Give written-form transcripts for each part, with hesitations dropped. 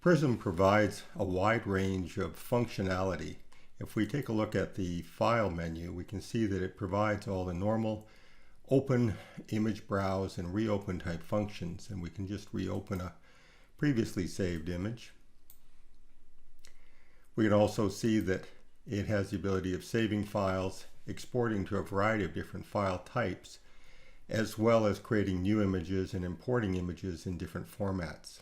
Prism provides a wide range of functionality. If we take a look at the File menu, we can see that it provides all the normal open, image browse, and reopen type functions, and we can just reopen a previously saved image. We can also see that it has the ability of saving files, exporting to a variety of different file types, as well as creating new images and importing images in different formats.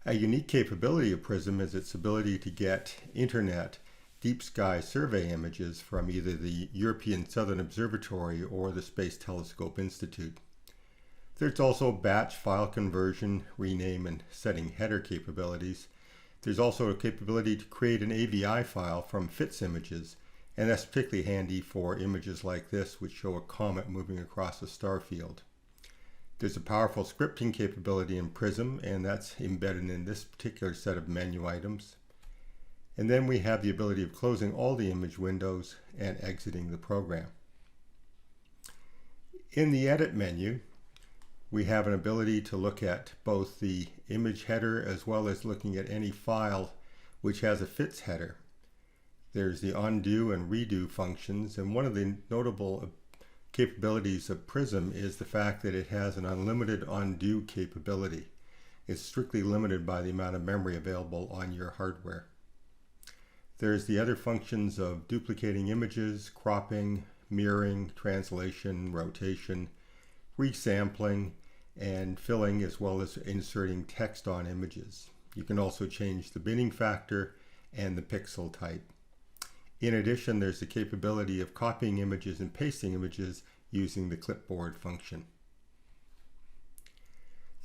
A unique capability of Prism is its ability to get internet deep sky survey images from either the European Southern Observatory or the Space Telescope Institute. There's also batch file conversion, rename, and setting header capabilities. There's also a capability to create an AVI file from FITS images, and that's particularly handy for images like this, which show a comet moving across a star field. There's a powerful scripting capability in Prism, and that's embedded in this particular set of menu items. And then we have the ability of closing all the image windows and exiting the program. In the Edit menu, we have an ability to look at both the image header as well as looking at any file which has a FITS header. There's the undo and redo functions, and one of the notable capabilities of Prism is the fact that it has an unlimited undo capability. It's strictly limited by the amount of memory available on your hardware. There's the other functions of duplicating images, cropping, mirroring, translation, rotation, resampling, and filling, as well as inserting text on images. You can also change the binning factor and the pixel type. In addition, there's the capability of copying images and pasting images using the clipboard function.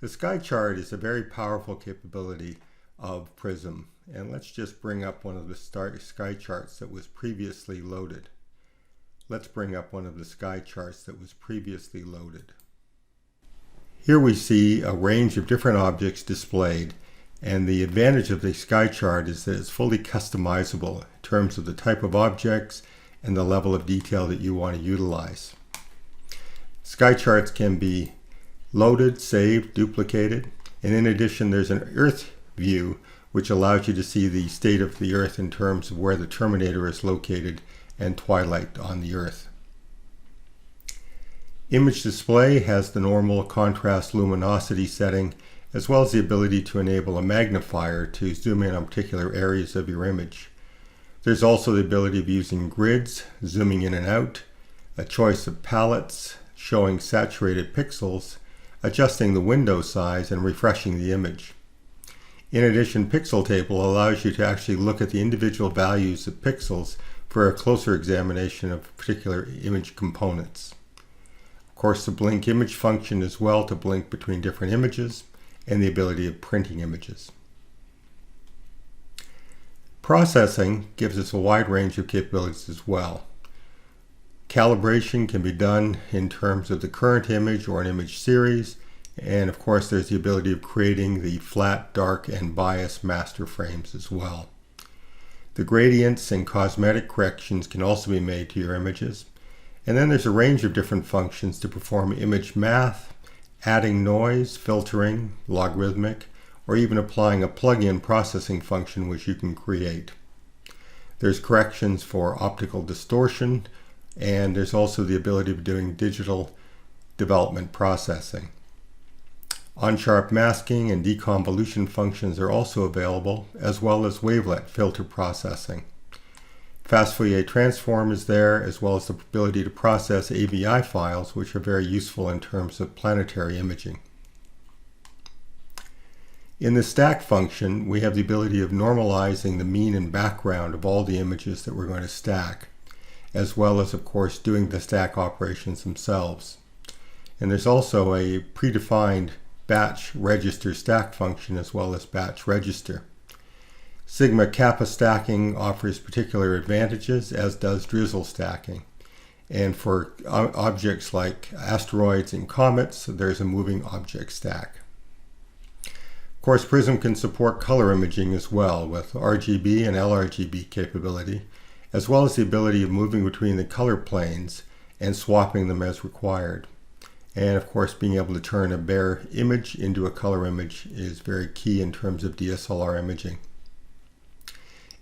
The sky chart is a very powerful capability of Prism, and let's just bring up one of the sky charts that was previously loaded. Let's bring up one of the sky charts that was previously loaded. Here we see a range of different objects displayed, and the advantage of the sky chart is that it's fully customizable in terms of the type of objects and the level of detail that you want to utilize. Sky charts can be loaded, saved, duplicated, and in addition there's an Earth view which allows you to see the state of the Earth in terms of where the terminator is located and twilight on the Earth. Image display has the normal contrast luminosity setting, as well as the ability to enable a magnifier to zoom in on particular areas of your image. There's also the ability of using grids, zooming in and out, a choice of palettes, showing saturated pixels, adjusting the window size, and refreshing the image. In addition, Pixel Table allows you to actually look at the individual values of pixels for a closer examination of particular image components. Of course, the blink image function as well to blink between different images, and the ability of printing images. Processing gives us a wide range of capabilities as well. Calibration can be done in terms of the current image or an image series, and of course there's the ability of creating the flat, dark, and bias master frames as well. The gradients and cosmetic corrections can also be made to your images, and then there's a range of different functions to perform image math, adding noise, filtering, logarithmic, or even applying a plug-in processing function which you can create. There's corrections for optical distortion, and there's also the ability of doing digital development processing. On-sharp masking and deconvolution functions are also available, as well as wavelet filter processing. Fast Fourier transform is there, as well as the ability to process AVI files, which are very useful in terms of planetary imaging. In the stack function, we have the ability of normalizing the mean and background of all the images that we're going to stack, as well as, of course, doing the stack operations themselves. And there's also a predefined batch register stack function as well as batch register. Sigma Kappa stacking offers particular advantages, as does drizzle stacking. And for objects like asteroids and comets, there's a moving object stack. Of course, Prism can support color imaging as well, with RGB and LRGB capability, as well as the ability of moving between the color planes and swapping them as required. And of course, being able to turn a bare image into a color image is very key in terms of DSLR imaging.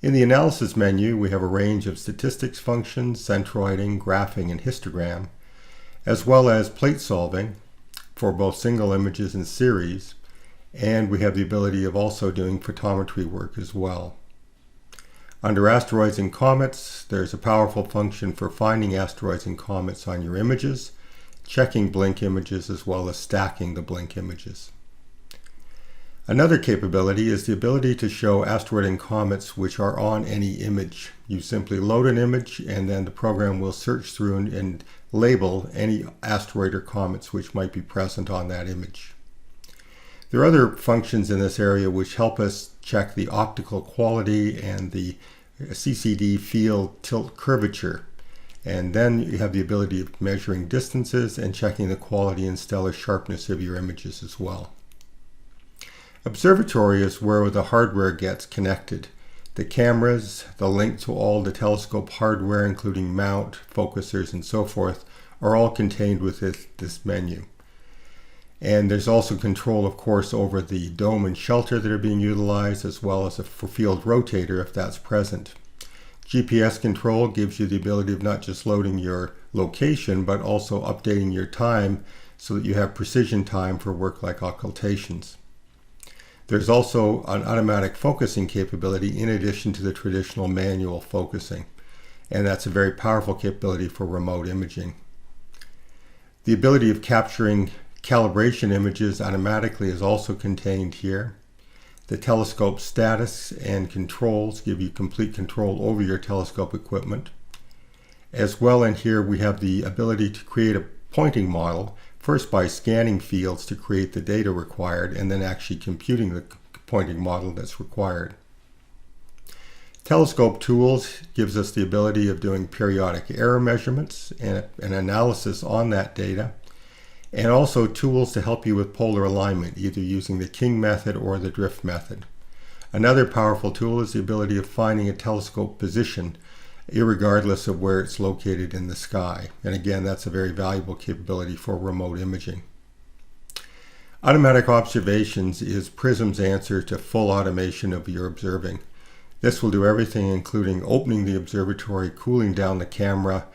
In the analysis menu, we have a range of statistics functions, centroiding, graphing, and histogram, as well as plate solving for both single images and series, and we have the ability of also doing photometry work as well. Under asteroids and comets, there's a powerful function for finding asteroids and comets on your images, checking blink images, as well as stacking the blink images. Another capability is the ability to show asteroid and comets which are on any image. You simply load an image and then the program will search through and label any asteroid or comets which might be present on that image. There are other functions in this area which help us check the optical quality and the CCD field tilt curvature. And then you have the ability of measuring distances and checking the quality and stellar sharpness of your images as well. Observatory is where the hardware gets connected. The cameras, the link to all the telescope hardware, including mount, focusers, and so forth, are all contained within this menu. And there's also control, of course, over the dome and shelter that are being utilized, as well as a field rotator if that's present. GPS control gives you the ability of not just loading your location, but also updating your time so that you have precision time for work like occultations. There's also an automatic focusing capability in addition to the traditional manual focusing, and that's a very powerful capability for remote imaging. The ability of capturing calibration images automatically is also contained here. The telescope status and controls give you complete control over your telescope equipment. As well, in here we have the ability to create a pointing model, first by scanning fields to create the data required and then actually computing the pointing model that's required. Telescope tools gives us the ability of doing periodic error measurements and an analysis on that data, and also tools to help you with polar alignment, either using the King method or the drift method. Another powerful tool is the ability of finding a telescope position irregardless of where it's located in the sky. And again, that's a very valuable capability for remote imaging. Automatic observations is Prism's answer to full automation of your observing. This will do everything including opening the observatory, cooling down the camera,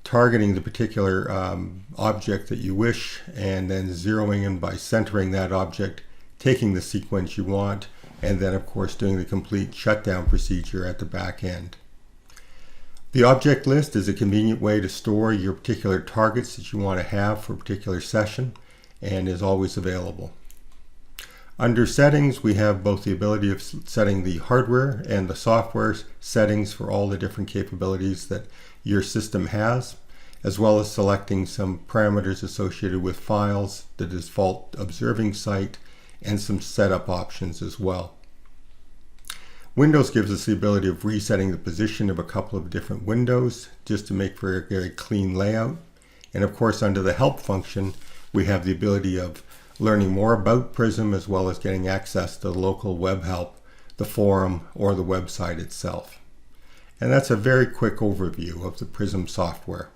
targeting the particular object that you wish, and then zeroing in by centering that object, taking the sequence you want, and then of course doing the complete shutdown procedure at the back end. The object list is a convenient way to store your particular targets that you want to have for a particular session and is always available. Under settings, we have both the ability of setting the hardware and the software settings for all the different capabilities that your system has, as well as selecting some parameters associated with files, the default observing site, and some setup options as well. Windows gives us the ability of resetting the position of a couple of different windows just to make for a very clean layout. And of course, under the help function, we have the ability of learning more about Prism as well as getting access to the local web help, the forum, or the website itself. And that's a very quick overview of the Prism software.